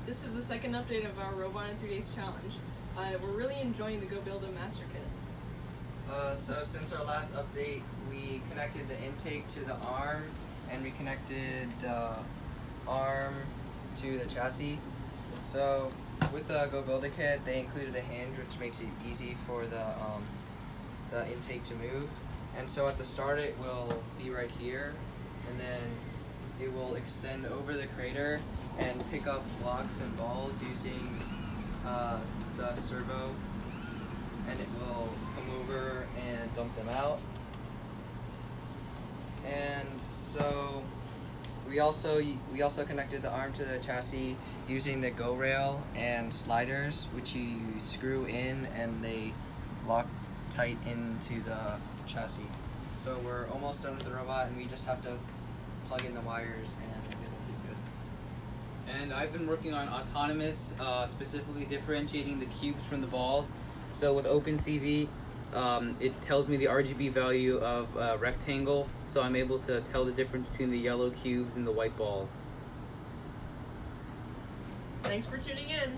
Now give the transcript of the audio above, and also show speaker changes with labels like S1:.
S1: This is the second update of our Robot in 3 Days challenge. We're really enjoying the Go Build a Master Kit.
S2: So since our last update, we connected the intake to the arm, and we connected the arm to the chassis. So with the Go Build a Kit, they included a hinge, which makes it easy for the intake to move. And so at the start, it will be right here, and then it will extend over the crater and pick up blocks and balls using the servo, and it will come over and dump them out. And so we also connected the arm to the chassis using the Go rail and sliders, which you screw in and they lock tight into the chassis. So we're almost done with the robot, and we just have to plug in the wires and it'll be good.
S3: And I've been working on autonomous, specifically differentiating the cubes from the balls. So with OpenCV, it tells me the RGB value of a rectangle, so I'm able to tell the difference between the yellow cubes and the white balls.
S1: Thanks for tuning in.